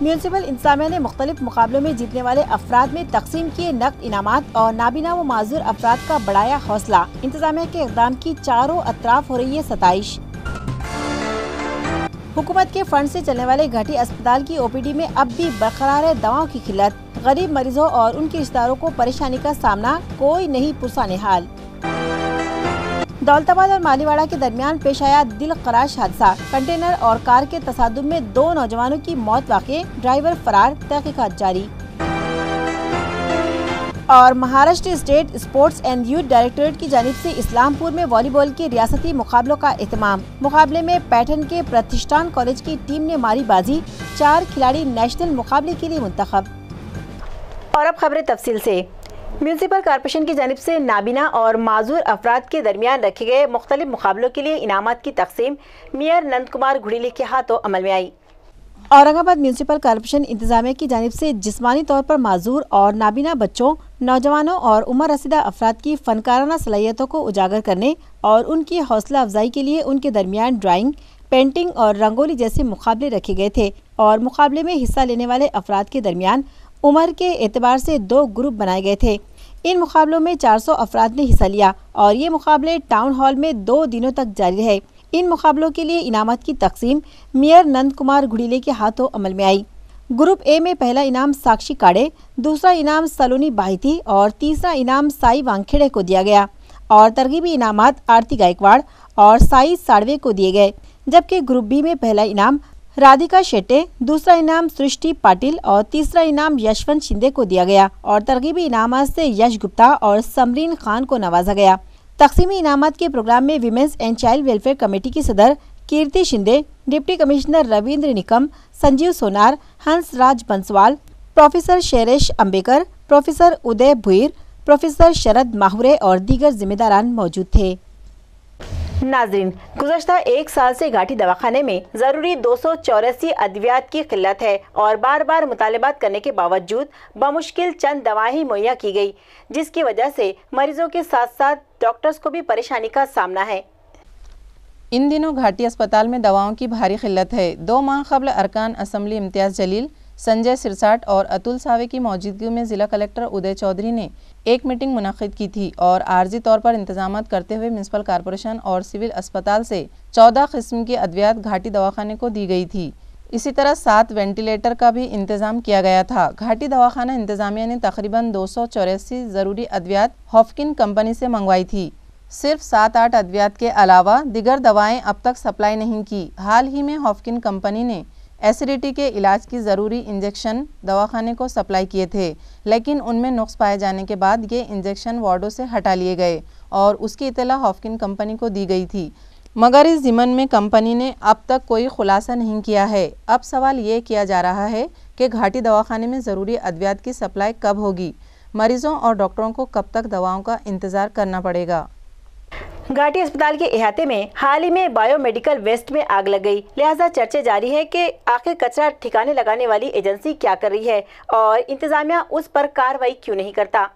Municipal इंतजामिया ने मुख्तलिफ मुकाबलों में जीतने वाले अफराद में तकसीम किए नकद इनामात और नाबीना व माजूर अफराद का बढ़ाया हौसला। इंतजामिया के इक़दाम की चारों अतराफ हो रही है सताइश। हुकूमत के फंड से चलने वाले घाटी अस्पताल की ओपीडी में अब भी बरकरार है दवाओं की किल्लत। गरीब मरीजों और उनके रिश्तेदारों को परेशानी का सामना, कोई नहीं पुरसाने हाल। दौलताबाद और मालीवाड़ा के दरमियान पेश आया दिल खराश हादसा। कंटेनर और कार के तसादुम में 2 नौजवानों की मौत वाक़े, ड्राइवर फरार, तहकीकात जारी। और Maharashtra state sports and youth directorate की जानिब से इस्लामपुर में वॉलीबॉल के रियासती मुकाबलों का एहतमाम। मुकाबले में पैटर्न के प्रतिष्ठान कॉलेज की टीम ने मारी बाजी। 4 खिलाड़ी नेशनल मुकाबले के लिए मुंतखब। और अब खबरें तफसील से। म्यूनिसिपल कॉर्पोरेशन की जानिब से नाबीना और माजूर अफराद के दरमियान रखे गए मुख्तलिफ मुकाबलों के लिए इनामात की तकसीम मेयर नंद कुमार घुड़ीली के हाथों अमल में आई। औरंगाबाद म्यूनिसिपल कॉर्पोरेशन इंतजामिया की जानिब से जिस्मानी तौर पर माजूर और नाबीना बच्चों, नौजवानों और उम्र रसीदा अफराद की फनकाराना सलाहियतों को उजागर करने और उनकी हौसला अफजाई के लिए उनके दरमियान ड्राइंग, पेंटिंग और रंगोली जैसे मुकाबले रखे गए थे। और मुकाबले में हिस्सा लेने वाले अफराद के दरमियान उम्र के एतबार से 2 ग्रुप बनाए गए थे। इन मुकाबलों में 400 अफराद ने हिस्सा लिया और ये मुकाबले टाउन हॉल में 2 दिनों तक जारी रहे। इन मुकाबलों के लिए इनामत की तकसीम मेयर नंद कुमार घुड़ीले के हाथों अमल में आई। ग्रुप ए में पहला इनाम साक्षी काड़े, दूसरा इनाम सलोनी बाहिती और तीसरा इनाम साई वांगखेड़े को दिया गया। और तरगीबी इनामात आरती गायकवाड़ और साई साड़वे को दिए गए। जबकि ग्रुप बी में पहला इनाम राधिका शेट्टे, दूसरा इनाम सृष्टि पाटिल और तीसरा इनाम यशवंत शिंदे को दिया गया। और तरगीबी इनामात से यश गुप्ता और समरीन खान को नवाजा गया। तकसीमी इनामात के प्रोग्राम में women's and child welfare committee की सदर कीर्ति शिंदे, डिप्टी कमिश्नर रविंद्र निकम, संजीव सोनार, हंस राज बंसवाल, प्रोफेसर शेरेश अंबेकर, प्रोफेसर उदय भुईर, प्रोफेसर शरद माहुरे और दीगर जिम्मेदारान मौजूद थे। नाज़रीन, गुज़श्ता 1 साल से घाटी दवाखाने में ज़रूरी 284 अद्वियात की किल्लत है और बार बार मुतालबात करने के बावजूद बमुश्किल चंद दवाएं ही मुहैया की गई, जिसकी वजह से मरीजों के साथ साथ डॉक्टर्स को भी परेशानी का सामना है। इन दिनों घाटी अस्पताल में दवाओं की भारी किल्लत है। 2 माह कबल अरकान असम्बली इम्तियाज़ जलील, संजय सिरसाट और अतुल सावे की मौजूदगी में ज़िला कलेक्टर उदय चौधरी ने एक मीटिंग मुनक़िद की थी और आर्जी तौर पर इंतजामात करते हुए म्यूनिसिपल कॉर्पोरेशन और सिविल अस्पताल से 14 किस्म की अद्वियात घाटी दवाखाने को दी गई थी। इसी तरह 7 वेंटिलेटर का भी इंतजाम किया गया था। घाटी दवाखाना इंतजामिया ने तकरीबन 284 ज़रूरी अद्वियात हॉफकिन कंपनी से मंगवाई थी। सिर्फ 7-8 अद्वियात के अलावा दिगर दवाएं अब तक सप्लाई नहीं की। हाल ही में हॉफकिन कंपनी ने एसिडिटी के इलाज की ज़रूरी इंजेक्शन दवाखाने को सप्लाई किए थे, लेकिन उनमें नुक्स पाए जाने के बाद ये इंजेक्शन वार्डों से हटा लिए गए और उसकी इत्तला हॉफकिन कंपनी को दी गई थी, मगर इस ज़िमन में कंपनी ने अब तक कोई खुलासा नहीं किया है। अब सवाल ये किया जा रहा है कि घाटी दवाखाने में ज़रूरी अद्वियात की सप्लाई कब होगी। मरीजों और डॉक्टरों को कब तक दवाओं का इंतज़ार करना पड़ेगा। घाटी अस्पताल के इहाते में हाल ही में बायोमेडिकल वेस्ट में आग लग गई, लिहाजा चर्चे जारी है कि आखिर कचरा ठिकाने लगाने वाली एजेंसी क्या कर रही है और इंतजामिया उस पर कार्रवाई क्यों नहीं करता।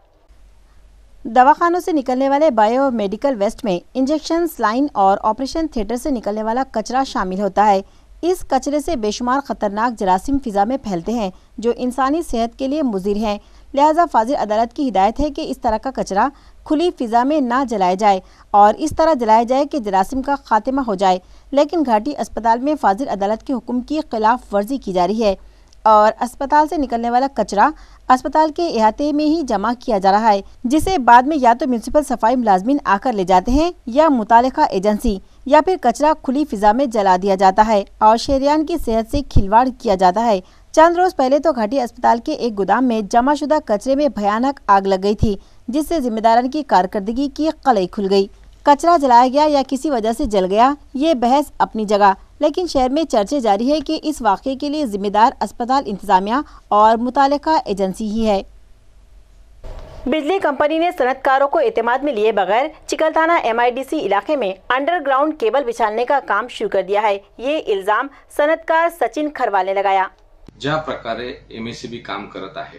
दवाखानों से निकलने वाले बायोमेडिकल वेस्ट में इंजेक्शन, स्लाइन और ऑपरेशन थिएटर से निकलने वाला कचरा शामिल होता है। इस कचरे से बेशुमार खतरनाक जरासीम फिजा में फैलते हैं जो इंसानी सेहत के लिए मुज़िर हैं। लिहाजा फाजिल अदालत की हिदायत है कि इस तरह का कचरा खुली फिजा में ना जलाया जाए और इस तरह जलाया जाए कि जरासीम का खात्मा हो जाए। लेकिन घाटी अस्पताल में फाजिल अदालत के हुक्म की खिलाफ वर्जी की जा रही है और अस्पताल से निकलने वाला कचरा अस्पताल के इहाते में ही जमा किया जा रहा है, जिसे बाद में या तो म्यूनिसिपल सफाई मुलाजमीन आकर ले जाते हैं या मुतालिका एजेंसी, या फिर कचरा खुली फिजा में जला दिया जाता है और शहरियान की सेहत से खिलवाड़ किया जाता है। चंद रोज पहले तो घाटी अस्पताल के एक गोदाम में जमाशुदा कचरे में भयानक आग लग गई थी, जिससे जिम्मेदारान की कारकर्दगी की कलई खुल गई। कचरा जलाया गया या किसी वजह से जल गया, ये बहस अपनी जगह, लेकिन शहर में चर्चे जारी है कि इस वाक़े के लिए जिम्मेदार अस्पताल इंतजामिया और मुतालिका एजेंसी ही है। बिजली कंपनी ने सनतकारों को एतमाद में लिए बगैर चिकलथाना MIDC इलाके में अंडरग्राउंड केबल बिछाने का काम शुरू कर दिया है। ये इल्जाम सनतकार सचिन खरवाल ने लगाया। ज्या प्रकारे MACB काम करत आहे,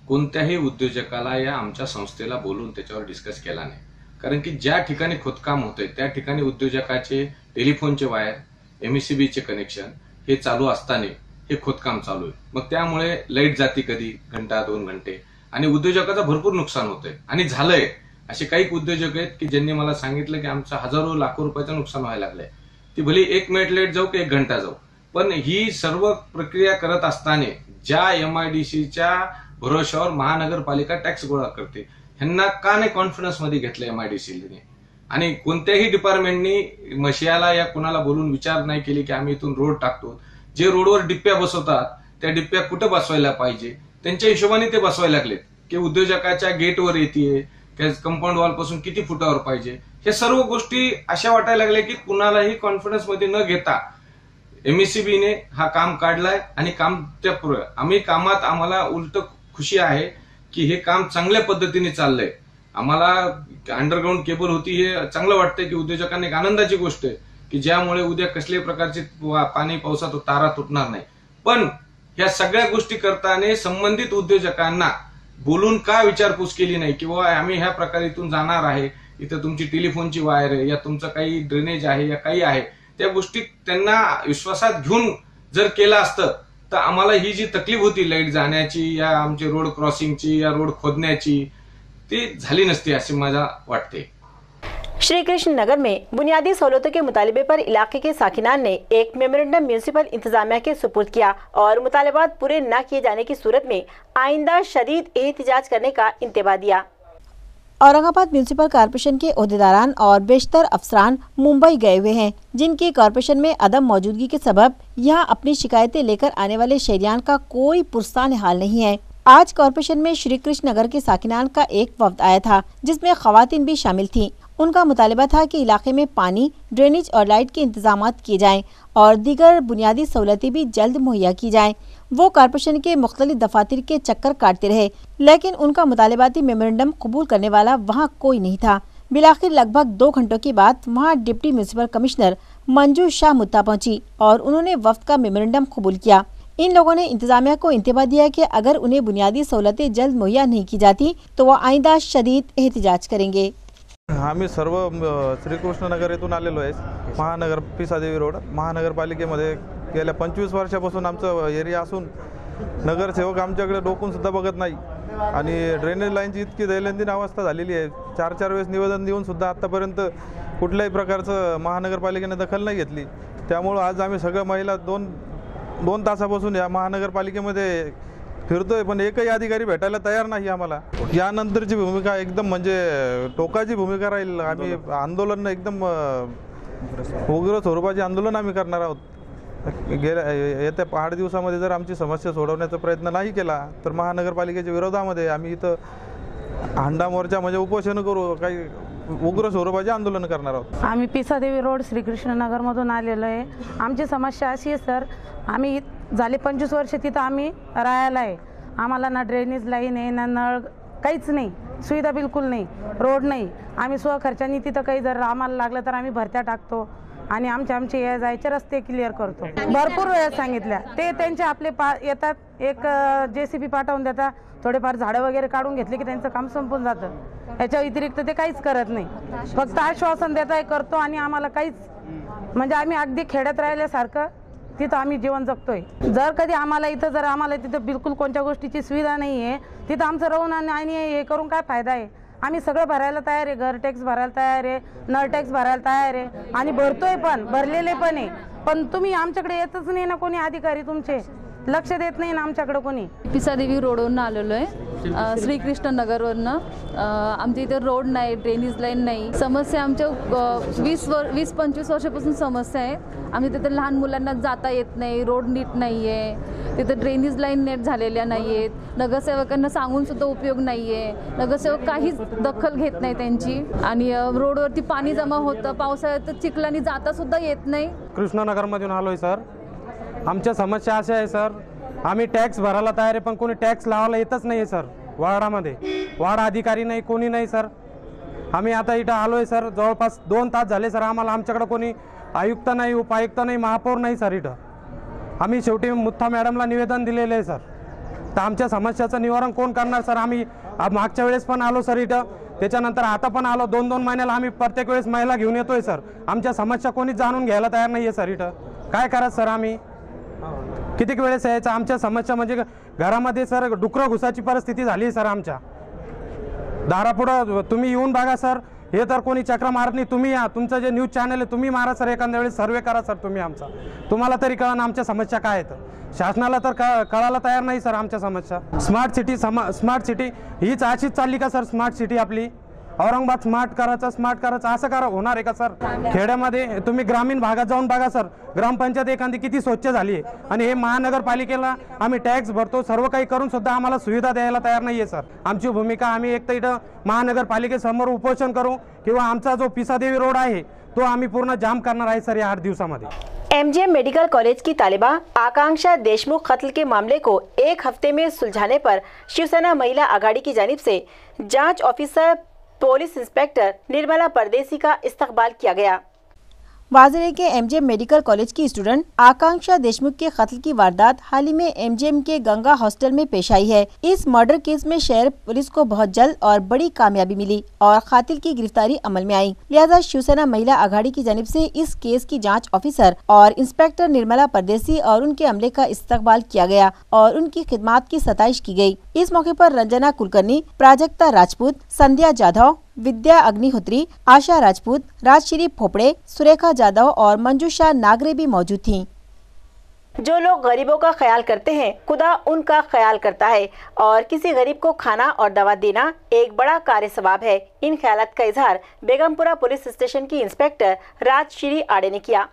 कोणत्याही उद्योजकाला या आमच्या संस्थेला बोलून त्याच्यावर डिस्कस केला नाही, कारण की ज्या ठिकाणी खोदकाम होतंय त्या ठिकाणी उद्योजकाचे टेलिफोनचे वायर, MACB चे कनेक्शन हे चालू असताना हे खोदकाम चालू आहे. मग त्यामुळे लाईट जाते कधी घंटा 2 घंटे आणि उद्योजकाचं भरपूर नुकसान होतंय आणि झालंय. असे काही उद्योजक आहेत की ज्यांनी मला सांगितलं की आमचं हजारो लाखो रुपयाचं नुकसान व्हायला लागलंय. ती भली 1 मिनिट लेट जाऊ की 1 घंटा जाऊ, पण ही सर्व प्रक्रिया करत असताना ज्या MIDCच्या भरोश्यावर महानगरपालिका टॅक्स गोळा करते, ह्यांना का नाही कॉन्फिडन्स मध्ये घेतलं MIDCने? आणि कोणत्याही डिपार्टमेंटनी मशियाला या कुणाला बोलून विचार नाही केले की आम्ही इथून रोड टाकतो. जे रोडवर डिप्प्या बसवतात त्या डिप्प्या कुठं बसवायला पाहिजे त्यांच्या हिशोबाने ते बसवायला लागलेत की उद्योजकाच्या गेटवर येते, कंपाऊंड वॉल पासून किती फुटावर पाहिजे. हे सर्व गोष्टी अशा वाटायला लागल्या की कुणालाही कॉन्फिडन्स मध्ये न घेता MSEBने हा काम काढलाय आणि काम त्या आम्ही कामात आम्हाला उलट खुशी आहे की हे काम चांगल्या पद्धतीने चाललंय. आम्हाला अंडरग्राऊंड केबल होती हे चांगलं वाटतंय की उद्योजकांना एक आनंदाची गोष्ट आहे की ज्यामुळे उद्या कसल्याही प्रकारचे पाणी पावसात तारा तुटणार नाही. पण या सगळ्या गोष्टी करताना संबंधित उद्योजकांना बोलून का विचारपूस केली नाही की बाबा आम्ही ह्या प्रकारे इथून जाणार आहे, इथं तुमची टेलिफोनची वायर आहे या तुमचं काही ड्रेनेज आहे या काही आहे, त्या गोष्टी त्यांना विश्वासात घेऊन जर केलं असतं तर आम्हाला ही जी तकलीफ होती लाईट जाण्याची या आमची रोड क्रॉसिंगची या रोड खोदण्याची ती झाली नसती असे मला वाटते. श्री कृष्ण नगर में बुनियादी सहूलतों के मुतालबे पर इलाके के साकिनान ने एक मेमोरेंडम म्यूनिसिपल इंतजामिया के सुपुर्द किया और मुतालबात पूरे न किए जाने की सूरत में आइंदा शदीद एहतिजाज करने का इंतबा दिया. औरंगाबाद म्यूनिसिपल कॉरपोरेशन के ओहदेदारान और बेशतर अफसरान मुंबई गए हुए हैं, जिनकी कॉरपोरेशन में अदम मौजूदगी के सबब यहाँ अपनी शिकायतें लेकर आने वाले शहरियान का कोई पुरसान हाल नहीं है. आज कॉरपोरेशन में श्री कृष्ण नगर के साकिनान का एक वफ्द आया था जिसमें खवातीन भी शामिल थीं. उनका मुतालबा था कि इलाके में पानी, ड्रेनेज और लाइट के इंतजाम किए जाएं और दीगर बुनियादी सहूलतें भी जल्द मुहैया की जाएं. वो कॉरपोरेशन के मुख्तलिफ दफातर के चक्कर काटते रहे, लेकिन उनका मुतालबाती मेमोरेंडम कबूल करने वाला वहाँ कोई नहीं था. बिलाखिर लगभग 2 घंटों के बाद वहाँ deputy municipal commissioner Manju Shah Mutta पहुंची और उन्होंने वफ्द का मेमोरेंडम कबूल किया. इन लोगों ने इंतजामिया को इंतबा दिया कि अगर उन्हें बुनियादी सहूलतें जल्द मुहैया नहीं की जाती तो वह आइंदा शदीद एहतिजाज करेंगे. आम्ही सर्व श्रीकृष्ण नगर येथून आलेलो आहे. महानगर पिसादेवी रोड महानगरपालिकेमध्ये गेल्या 25 वर्षापासून आमचं एरिया असून नगरसेवक आमच्याकडे डोकून सुद्धा बघत नाही आणि ड्रेनेज लाईनची इतकी दैनंदिन अवस्था झालेली आहे. 4-4 वेळेस निवेदन देऊन सुद्धा आतापर्यंत कुठल्याही प्रकारचं महानगरपालिकेने दखल नाही घेतली. त्यामुळे आज आम्ही सगळ्या महिला 2 तासापासून या महानगरपालिकेमध्ये फिरतोय, पण एकही अधिकारी भेटायला तयार नाही आम्हाला. यानंतरची भूमिका एकदम म्हणजे टोकाची भूमिका राहील. आम्ही आंदोलन एकदम उग्र स्वरूपाचे आंदोलन आम्ही करणार आहोत. येत्या 8 दिवसामध्ये जर आमची समस्या सोडवण्याचा प्रयत्न नाही केला तर महानगरपालिकेच्या विरोधामध्ये आम्ही इथं हांडा मोर्चा म्हणजे उपोषण करू, काही उग्र स्वरूपाचे आंदोलन करणार आहोत. आम्ही पिसादेवी रोड श्रीकृष्ण नगरमधून आलेलो आहे. आमची समस्या अशी आहे सर, आम्ही झाले 25 वर्ष तिथं आम्ही राहायला आहे. आम्हाला ना ड्रेनेज लाईन आहे ना नळ, काहीच नाही, सुविधा बिलकुल नाही, रोड नाही. आम्ही स्वखर्चाने तिथं काही जर आम्हाला लागलं तर आम्ही भरत्या टाकतो आणि आमचे या जायचे रस्ते क्लिअर करतो. भरपूर वेळा सांगितल्या ते त्यांचे आपले येतात, एक JCB पाठवून देतात, थोडेफार झाडं वगैरे काढून घेतले की त्यांचं काम संपून जातं. याच्या व्यतिरिक्त ते काहीच करत नाही, फक्त आश्वासन देताय करतो आणि आम्हाला काहीच म्हणजे आम्ही अगदी खेड्यात राहिल्यासारखं तिथं आम्ही जीवन जगतोय. जर कधी आम्हाला तिथं बिलकुल कोणत्या गोष्टीची सुविधा नाही आहे, तिथं आमचं राहून आणि हे करून काय फायदा आहे. आम्ही सगळं भरायला तयार आहे, घर टॅक्स भरायला तयार आहे, नळ टॅक्स भरायला तयार आहे आणि भरतोय पण, भरलेले पण आहे. पण तुम्ही आमच्याकडे येतच नाही ना, कोणी अधिकारी तुमचे लक्ष देत नाही ना आमच्याकडे कोणी. पिसादेवी रोडवरून आलेलो आहे, श्रीकृष्ण नगरवरनं. आमच्या इथे रोड नाही, ड्रेनेज लाईन नाही. समस्या आमच्या 20-25 वर्षापासून समस्या आहे. आमच्या तिथे लहान मुलांना जाता येत नाही, रोड नीट नाही आहे, तिथे ड्रेनेज लाईन नीट झालेल्या नाही आहेत. नगरसेवकांना सांगून सुद्धा उपयोग नाही आहे, नगरसेवक काहीच दखल घेत नाही त्यांची. आणि रोडवरती पाणी जमा होतं, पावसाळ्यात चिखलानी जाता सुद्धा येत नाही. कृष्णनगरमधून आलो आहे सर. आमच्या समस्या अशा आहे सर, आम्ही टॅक्स भरायला तयार आहे पण कोणी टॅक्स लावायला येतच नाही आहे सर. वार्डामध्ये वार्ड अधिकारी नाही, कोणी नाही सर. आम्ही आता इथं आलो आहे सर, जवळपास 2 तास झाले सर. आम्हाला आमच्याकडे कोणी आयुक्त नाही, उपायुक्त नाही, महापौर नाही सर. इथं आम्ही शेवटी मुत्था मॅडमला निवेदन दिलेलं आहे सर. तर आमच्या समस्याचं निवारण कोण करणार सर. आम्ही मागच्या वेळेस पण आलो सर इथं, त्याच्यानंतर आता पण आलो. 2-2 महिन्याला आम्ही प्रत्येक वेळेस महिला घेऊन येतोय सर. आमच्या समस्या कोणीच जाणून घ्यायला तयार नाही आहे सर. इथं काय करायचं सर आम्ही. कितीक वेळेस यायचं. आमच्या समस्या म्हणजे घरामध्ये सर डुकरं घुसाची परिस्थिती झाली आहे सर. आमच्या दारापुढं तुम्ही येऊन बघा सर. हे तर कोणी चक्र मारत नाही. तुम्ही या, तुमचं जे न्यूज चॅनल आहे तुम्ही मारा सर, एखाद्या वेळेस सर्वे करा सर तुम्ही आमचा. तुम्हाला तरी कळा ना आमच्या समस्या काय आहेत. शासनाला तर कळायला तयार नाही सर आमच्या समस्या. स्मार्ट सिटी हीच अशीच चालली का सर? स्मार्ट सिटी आपली औरंगाबाद स्मार्ट करायचं असं करा होणार आहे का सर? खेड्यामध्ये तुम्ही ग्रामीण भागात जाऊन बघा सर, ग्रामपंचायत एखादी किती स्वच्छ झाली आहे. आणि हे महानगरपालिकेला आम्ही टॅक्स भरतो, सर्व काही करून सुद्धा आम्हाला सुविधा द्यायला तयार नाही आहे सर. आमची भूमिका आम्ही एक तर इथं महानगरपालिकेसमोर उपोषण करू किंवा आमचा जो पिसादेवी रोड आहे तो आम्ही पूर्ण जाम करणार आहे सर या 8 दिवसामध्ये. एमजीएम मेडिकल कॉलेज की तालिबा आकांक्षा देशमुख कत्ल के मामले को 1 हफ्ते में सुलझाने पर शिवसेना महिला आघाड़ी की जानिब से जांच ऑफिसर पुलिस इंस्पेक्टर निर्मला परदेसी का इस्तकबाल किया गया। वाजिले के एमजीएम मेडिकल कॉलेज की स्टूडेंट आकांक्षा देशमुख के कत्ल की वारदात हाल ही में एमजीएम के गंगा हॉस्टल में पेश आई है। इस मर्डर केस में शहर पुलिस को बहुत जल्द और बड़ी कामयाबी मिली और कातिल की गिरफ्तारी अमल में आई। लिहाजा शिवसेना महिला आघाड़ी की जानिब से इस केस की जांच ऑफिसर और इंस्पेक्टर निर्मला परदेसी और उनके अमले का इस्तकबाल किया गया और उनकी खिदमात की सताइश की गई। इस मौके पर रंजना कुलकर्णी, प्राजक्ता राजपूत, संध्या जाधव, विद्या अग्निहोत्री, आशा राजपूत, राजश्री फोपड़े, सुरेखा जाधव और मंजूषा नागरे भी मौजूद थीं। जो लोग गरीबों का ख्याल करते हैं, खुदा उनका ख्याल करता है और किसी गरीब को खाना और दवा देना एक बड़ा कार्य सवाब है। इन ख्यालात का इजहार बेगमपुरा पुलिस स्टेशन की इंस्पेक्टर राजश्री आड़े ने किया।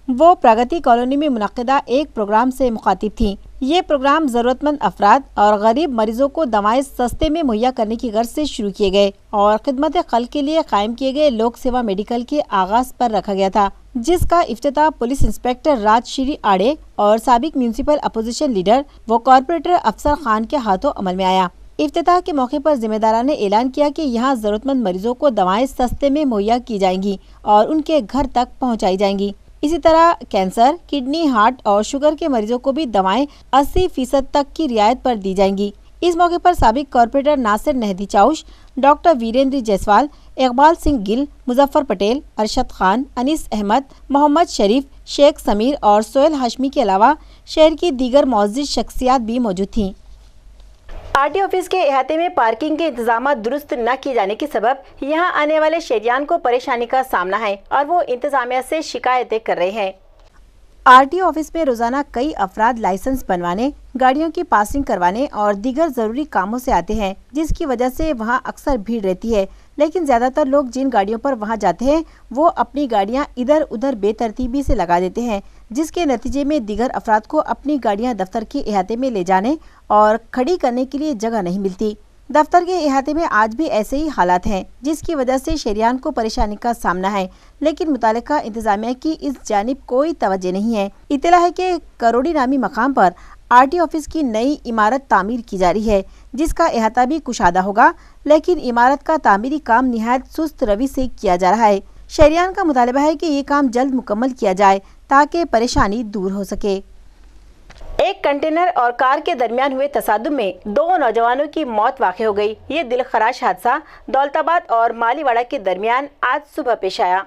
वो प्रगति कॉलोनी में मुनक्किदा एक प्रोग्राम से मुखातिब थी। ये प्रोग्राम जरूरतमंद अफराद और गरीब मरीजों को दवाएं सस्ते में मुहैया करने की गर्ज से शुरू किए गए और खिदमत खल्क के लिए कायम किए गए लोक सेवा मेडिकल के आगाज पर रखा गया था, जिसका इफ्तिताह पुलिस इंस्पेक्टर राजश्री आड़े और साबिक म्यूनिसिपल अपोजिशन लीडर व कॉर्पोरेटर अफसर खान के हाथों अमल में आया। इफ्तिताह के मौके पर जिम्मेदारान ने ऐलान किया कि यहाँ जरूरतमंद मरीजों को दवाएं सस्ते में मुहैया की जाएंगी और उनके घर तक पहुँचाई जाएंगी। इसी तरह कैंसर, किडनी, हार्ट और शुगर के मरीजों को भी दवाएं 80% तक की रियायत पर दी जाएंगी। इस मौके पर साबिक कॉर्पोरेटर नासिर नहदी चाउश, डॉक्टर वीरेंद्र जायसवाल, इकबाल सिंह गिल, मुजफ्फर पटेल, अरशद खान, अनीस अहमद, मोहम्मद शरीफ, शेख समीर और सोहेल हाशमी के अलावा शहर की दीगर मौजूद शख्सियात भी मौजूद थीं। आरटी ऑफिस के अहाते में पार्किंग के इंतजाम दुरुस्त न किए जाने के सबब यहां आने वाले शहरियान को परेशानी का सामना है और वो इंतजामिया से शिकायतें कर रहे हैं। आरटी ऑफिस में रोजाना कई अफराद लाइसेंस बनवाने, गाड़ियों की पासिंग करवाने और दीगर जरूरी कामों से आते हैं, जिसकी वजह से वहां अक्सर भीड़ रहती है। लेकिन ज्यादातर लोग जिन गाड़ियों पर वहां जाते हैं वो अपनी गाड़ियां इधर उधर बेतरतीबी से लगा देते हैं, जिसके नतीजे में दीगर अफराद को अपनी गाड़ियां दफ्तर के अहाते में ले जाने और खड़ी करने के लिए जगह नहीं मिलती। दफ्तर के अहाते में आज भी ऐसे ही हालात हैं, जिसकी वजह से शहरियान को परेशानी का सामना है, लेकिन मुतालिका इंतजामिया की इस जानिब कोई तवज्जो नहीं है। इत्तला है कि करोड़ी नामी मकाम पर आरटी ऑफिस की नई इमारत तामीर की जा रही है, जिसका अहाता भी कुशादा होगा, लेकिन इमारत का तामीरी काम निहायत सुस्त रवि से किया जा रहा है। शहरियान का मुतालबा है कि ये काम जल्द मुकम्मल किया जाए ताकि परेशानी दूर हो सके। एक कंटेनर और कार के दरमियान हुए तसादुम में 2 नौजवानों की मौत वाक़ हो गई। ये दिलखराश हादसा दौलताबाद और मालीवाड़ा के दरमियान आज सुबह पेश आया।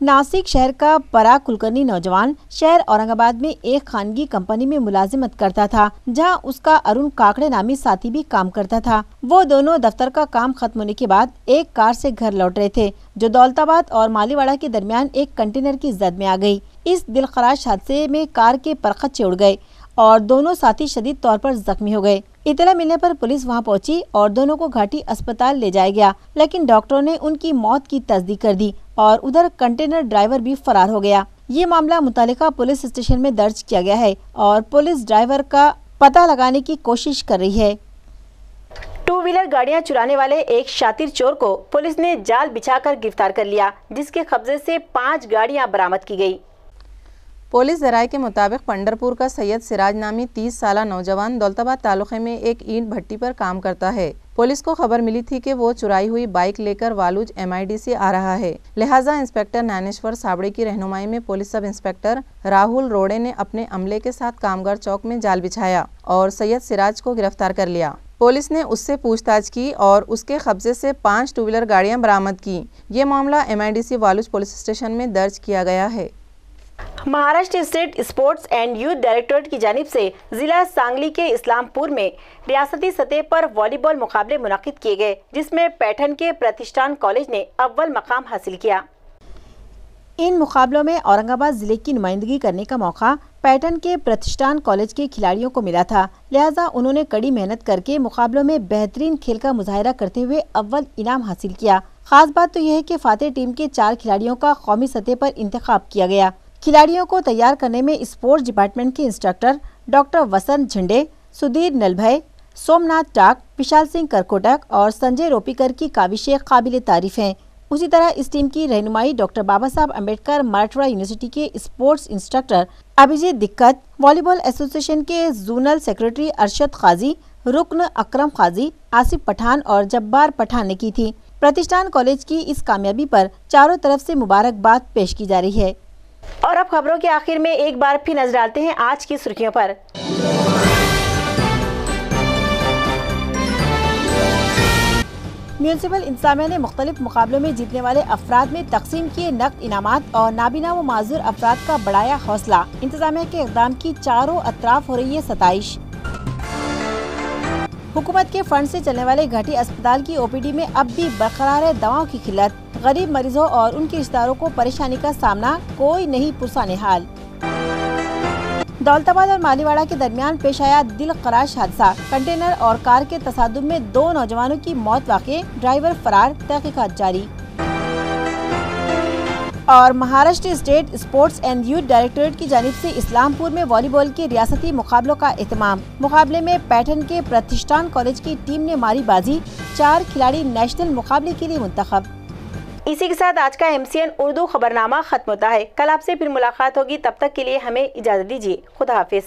नासिक शहर का पराग कुलकर्णी नौजवान शहर औरंगाबाद में एक खानगी कंपनी में मुलाजिमत करता था, जहां उसका अरुण काकड़े नामी साथी भी काम करता था। वो दोनों दफ्तर का काम खत्म होने के बाद एक कार से घर लौट रहे थे, जो दौलताबाद और मालीवाड़ा के दरमियान एक कंटेनर की जद में आ गई। इस दिलखराश हादसे में कार के परखच्चे उड़ गए और दोनों साथी शदीद तौर पर जख्मी हो गए। इतला मिलने पर पुलिस वहां पहुंची और दोनों को घाटी अस्पताल ले जाया गया, लेकिन डॉक्टरों ने उनकी मौत की तस्दीक कर दी और उधर कंटेनर ड्राइवर भी फरार हो गया। ये मामला मुतालिका पुलिस स्टेशन में दर्ज किया गया है और पुलिस ड्राइवर का पता लगाने की कोशिश कर रही है। 2 व्हीलर गाड़ियां चुराने वाले एक शातिर चोर को पुलिस ने जाल बिछाकर गिरफ्तार कर लिया, जिसके कब्जे से 5 गाड़ियां बरामद की गई। पुलिस ज़राए के मुताबिक पंडरपुर का सैयद सिराज नामी 30 साला नौजवान दौलताबाद तालुके में एक ईंट भट्टी पर काम करता है। पुलिस को खबर मिली थी कि वो चुराई हुई बाइक लेकर वालूज MIDC आ रहा है। लिहाजा इंस्पेक्टर ज्ञानेश्वर साबड़े की रहनुमाई में पुलिस सब इंस्पेक्टर राहुल रोड़े ने अपने अमले के साथ कामगार चौक में जाल बिछाया और सैयद सिराज को गिरफ्तार कर लिया। पुलिस ने उससे पूछताछ की और उसके कब्जे से 5 2 व्हीलर गाड़ियां बरामद की। ये मामला MIDC वालूज पुलिस स्टेशन में दर्ज किया गया है। Maharashtra state sports and youth directorate की जानिब से जिला सांगली के इस्लामपुर में रियासती सतह पर वॉलीबॉल मुकाबले मुनाकिद किए गए, जिसमें पैठन के प्रतिष्ठान कॉलेज ने अव्वल मकाम हासिल किया। इन मुकाबलों में औरंगाबाद जिले की नुमाइंदगी करने का मौका पैठन के प्रतिष्ठान कॉलेज के खिलाड़ियों को मिला था, लिहाजा उन्होंने कड़ी मेहनत करके मुकाबलों में बेहतरीन खेल का मुजाहिरा करते हुए अव्वल इनाम हासिल किया। खास बात तो यह है कि फातेह टीम के 4 खिलाड़ियों का कौमी सतह पर इंतखाब किया गया। खिलाड़ियों को तैयार करने में स्पोर्ट्स डिपार्टमेंट के इंस्ट्रक्टर डॉक्टर वसंत झंडे, सुधीर नलभय, सोमनाथ टाक, विशाल सिंह करकोटक और संजय रोपीकर की काविशें काबिल तारीफ हैं। उसी तरह इस टीम की रहनुमाई डॉक्टर बाबा साहब अम्बेडकर मराठवाड़ा यूनिवर्सिटी के स्पोर्ट्स इंस्ट्रक्टर अभिजीत दिक्कत, वॉलीबॉल एसोसिएशन के जोनल सेक्रेटरी अरशद काजी, रुकन अकरम काजी, आसिफ पठान और जब्बार पठान ने की थी। प्रतिष्ठान कॉलेज की इस कामयाबी पर चारों तरफ से मुबारकबाद पेश की जा रही है। और अब खबरों के आखिर में एक बार फिर नजर डालते हैं आज की सुर्खियों पर। म्यूनिसिपल इंतजामिया ने मुख्तलिफ मुकाबलों में जीतने वाले अफराद में तकसीम किए नकद इनामात और नाबीना व माजूर अफराद का बढ़ाया हौसला। इंतजामिया के इक़दाम की चारों अतराफ हो रही है सताइश। हुकूमत के फंड से चलने वाले घाटी अस्पताल की ओपीडी में अब भी बरकरार है दवाओं की किल्लत। गरीब मरीजों और उनके रिश्तेदारों को परेशानी का सामना कोई नहीं पुरसाने हाल। दौलताबाद और मालीवाड़ा के दरमियान पेश आया दिलखराश हादसा। कंटेनर और कार के तसादुम में 2 नौजवानों की मौत वाक़े, ड्राइवर फरार, तहकीकात जारी। और Maharashtra state sports and youth directorate की जानिब से इस्लामपुर में वॉलीबॉल के रियासती मुकाबलों का एहतमाम। मुकाबले में पैठन के प्रतिष्ठान कॉलेज की टीम ने मारी बाजी, 4 खिलाड़ी नेशनल मुकाबले के लिए मुंतखब। इसी के साथ आज का MCN उर्दू खबरनामा खत्म होता है। कल आपसे फिर मुलाकात होगी, तब तक के लिए हमें इजाज़त दीजिए। खुदा हाफिज।